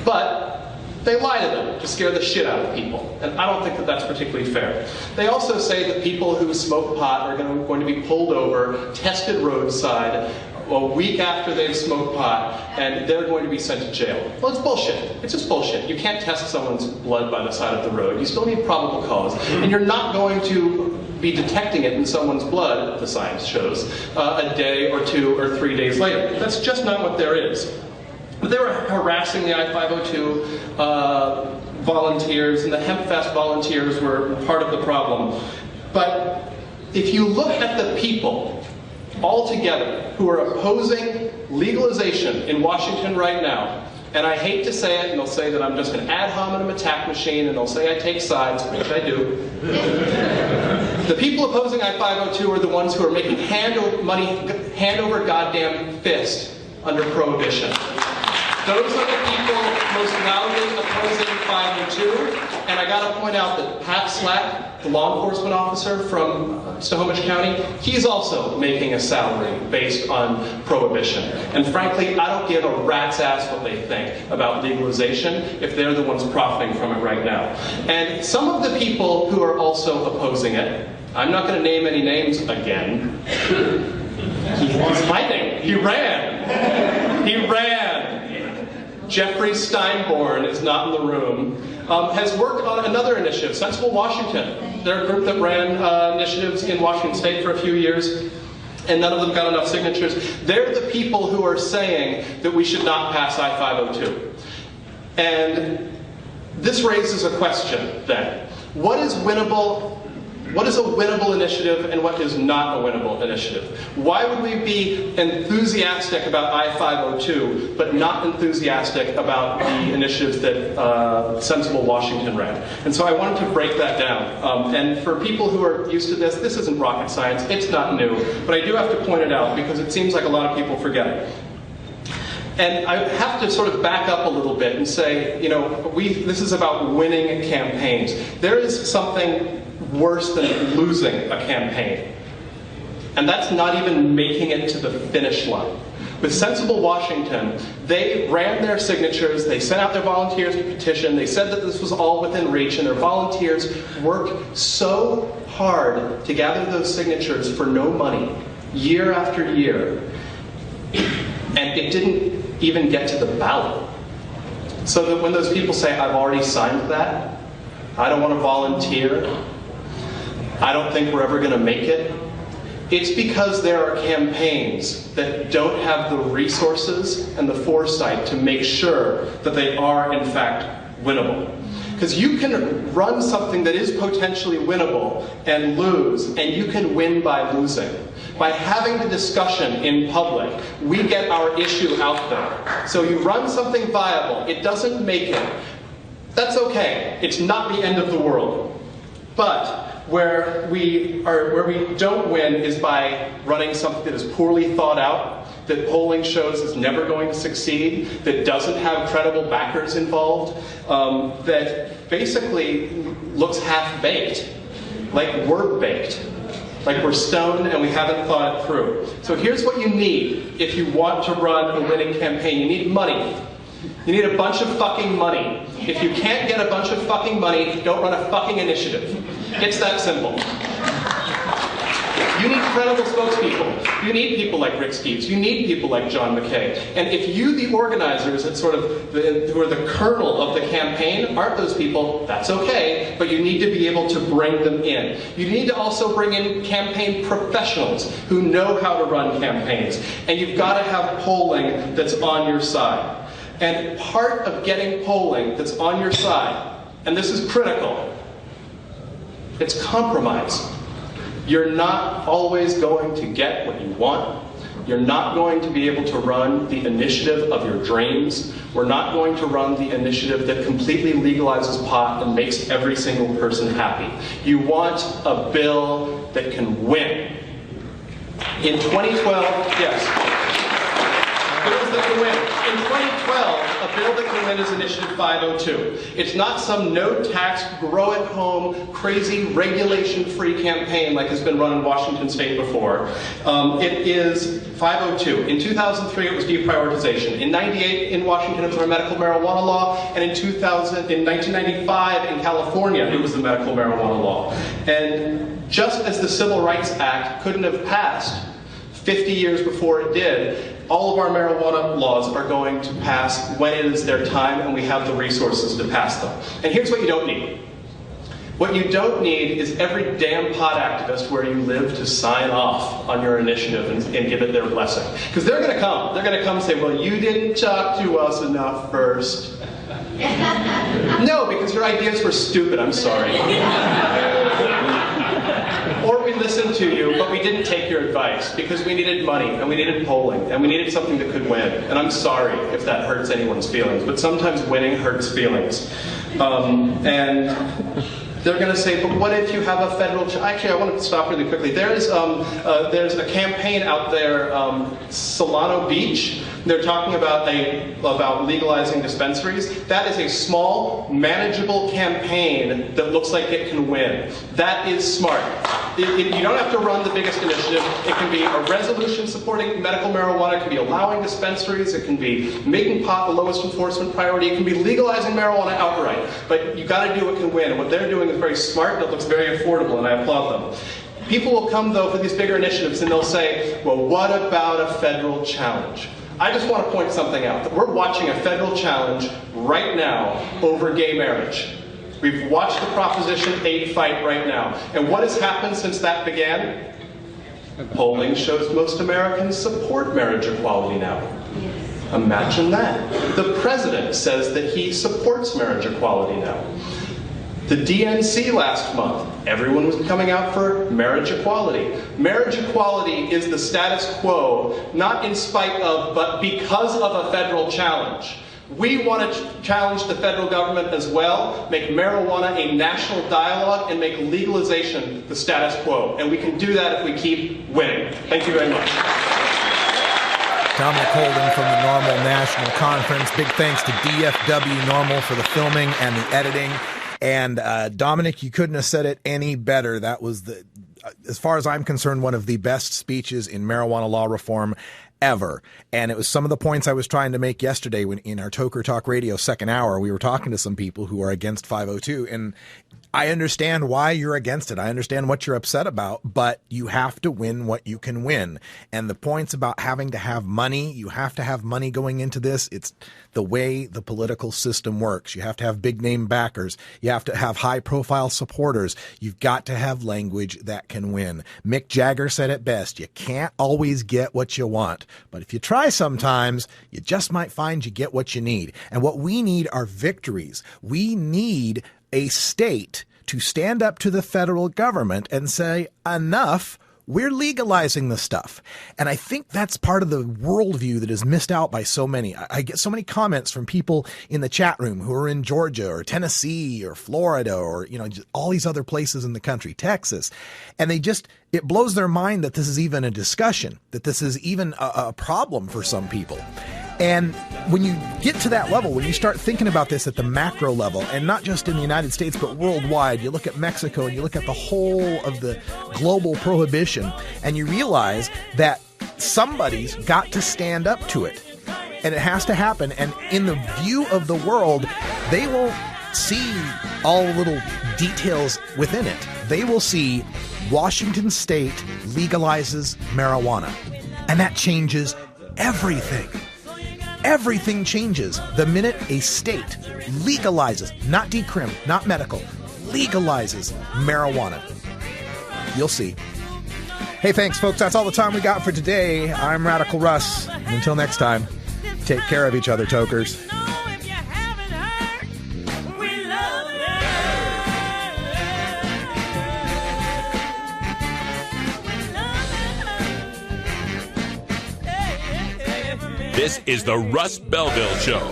But they lie to them to scare the shit out of people. And I don't think that that's particularly fair. They also say that people who smoke pot are going to be pulled over, tested roadside, a week after they've smoked pot, and they're going to be sent to jail. Well, it's bullshit. It's just bullshit. You can't test someone's blood by the side of the road. You still need probable cause. And you're not going to be detecting it in someone's blood, the science shows, a day or 2 or 3 days later. That's just not what there is. But they were harassing the I-502 volunteers, and the HempFest volunteers were part of the problem. But if you look at the people all together who are opposing legalization in Washington right now, and I hate to say it, and they'll say that I'm just an ad hominem attack machine, and they'll say I take sides, which I do. The people opposing I-502 are the ones who are making hand over goddamn fist under prohibition. Those are the people most loudly opposing 502, and I gotta point out that Pat Slack, the law enforcement officer from Snohomish County, he's also making a salary based on prohibition. And frankly, I don't give a rat's ass what they think about legalization if they're the ones profiting from it right now. And some of the people who are also opposing it, I'm not gonna name any names again. He's hiding. He ran. He ran. Jeffrey Steinborn is not in the room, has worked on another initiative, Sensible Washington. They're a group that ran initiatives in Washington State for a few years, and none of them got enough signatures. They're the people who are saying that we should not pass I-502. And this raises a question then. What is winnable? What is a winnable initiative and what is not a winnable initiative? Why would we be enthusiastic about I-502 but not enthusiastic about the initiatives that Sensible Washington ran? And so I wanted to break that down. And for people who are used to this, this isn't rocket science, it's not new, but I do have to point it out because it seems like a lot of people forget it. And I have to sort of back up a little bit and say, you know, this is about winning campaigns. There is something worse than losing a campaign. And that's not even making it to the finish line. With Sensible Washington, they ran their signatures, they sent out their volunteers to petition, they said that this was all within reach, and their volunteers worked so hard to gather those signatures for no money, year after year, and it didn't even get to the ballot. So that when those people say, I've already signed that, I don't want to volunteer, I don't think we're ever going to make it, it's because there are campaigns that don't have the resources and the foresight to make sure that they are in fact winnable. Because you can run something that is potentially winnable and lose, and you can win by losing. By having the discussion in public, we get our issue out there. So you run something viable, it doesn't make it. That's okay, it's not the end of the world. But where we don't win is by running something that is poorly thought out, that polling shows is never going to succeed, that doesn't have credible backers involved, that basically looks half-baked, like we're baked, like we're stoned and we haven't thought it through. So here's what you need if you want to run a winning campaign. You need money. You need a bunch of fucking money. If you can't get a bunch of fucking money, don't run a fucking initiative. It's that simple. You need credible spokespeople. You need people like Rick Steves. You need people like John McKay. And if you, the organizers, and sort of who are the kernel of the campaign, aren't those people, that's okay, but you need to be able to bring them in. You need to also bring in campaign professionals who know how to run campaigns. And you've got to have polling that's on your side. And part of getting polling that's on your side, and this is critical, it's compromise. You're not always going to get what you want. You're not going to be able to run the initiative of your dreams. We're not going to run the initiative that completely legalizes pot and makes every single person happy. You want a bill that can win. In 2012, yes. Bills that can win. In 2012, a bill that can win is Initiative 502. It's not some no-tax, grow-at-home, crazy, regulation-free campaign like has been run in Washington State before. It is 502. In 2003, it was deprioritization. In 98, in Washington, it was our medical marijuana law. And in 1995, in California, it was the medical marijuana law. And just as the Civil Rights Act couldn't have passed 50 years before it did, all of our marijuana laws are going to pass when it is their time and we have the resources to pass them. And here's what you don't need. What you don't need is every damn pot activist where you live to sign off on your initiative and give it their blessing. Because they're going to come. They're going to come and say, well, you didn't talk to us enough first. No, because your ideas were stupid. I'm sorry. Or we listened to you, but we didn't take your advice because we needed money and we needed polling and we needed something that could win. And I'm sorry if that hurts anyone's feelings, but sometimes winning hurts feelings. And they're going to say, but what if you have a federal... Actually, I want to stop really quickly. There's a campaign out there, Solano Beach. They're talking about legalizing dispensaries. That is a small, manageable campaign that looks like it can win. That is smart. You don't have to run the biggest initiative. It can be a resolution supporting medical marijuana. It can be allowing dispensaries. It can be making pot the lowest enforcement priority. It can be legalizing marijuana outright. But you got to do what can win. And what they're doing is very smart and it looks very affordable, and I applaud them. People will come, though, for these bigger initiatives, and they'll say, well, what about a federal challenge? I just want to point something out, that we're watching a federal challenge right now over gay marriage. We've watched the Proposition 8 fight right now. And what has happened since that began? Polling shows most Americans support marriage equality now. Imagine that. The president says that he supports marriage equality now. The DNC last month, everyone was coming out for marriage equality. Marriage equality is the status quo, not in spite of, but because of a federal challenge. We want to challenge the federal government as well, make marijuana a national dialogue, and make legalization the status quo. And we can do that if we keep winning. Thank you very much. Dominic Holden from the Normal National Conference. Big thanks to DFW Normal for the filming and the editing. And Dominic, you couldn't have said it any better. That was, as far as I'm concerned, one of the best speeches in marijuana law reform ever. And it was some of the points I was trying to make yesterday when in our Toker Talk Radio second hour, we were talking to some people who are against 502. And I understand why you're against it. I understand what you're upset about, but you have to win what you can win. And the points about having to have money, you have to have money going into this. It's the way the political system works. You have to have big name backers. You have to have high profile supporters. You've got to have language that can win. Mick Jagger said it best. You can't always get what you want, but if you try sometimes, you just might find you get what you need. And what we need are victories. We need a state to stand up to the federal government and say, enough, we're legalizing the stuff. And I think that's part of the worldview that is missed out by so many. I get so many comments from people in the chat room who are in Georgia or Tennessee or Florida or, just all these other places in the country, Texas. And it blows their mind that this is even a discussion, that this is even a problem for some people. And when you get to that level, when you start thinking about this at the macro level, and not just in the United States, but worldwide, you look at Mexico and you look at the whole of the global prohibition, and you realize that somebody's got to stand up to it. And it has to happen. And in the view of the world, they won't see all the little details within it. They will see Washington State legalizes marijuana. And that changes everything. Everything changes the minute a state legalizes, not decrim, not medical, legalizes marijuana. You'll see. Hey, thanks, folks. That's all the time we got for today. I'm Radical Russ. And until next time, take care of each other, tokers. This is the Russ Belville Show.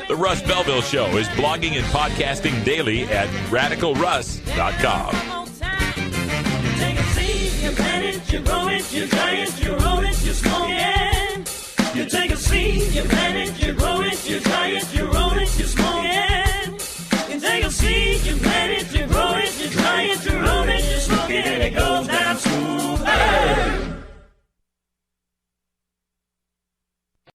The Russ Belville Show is blogging and podcasting daily at radicalruss.com. You take a seed, you plant it, you grow it, you dry it, you roll it, you smoke it. You take a seed, you plant it, you grow it, you dry it, you roll it.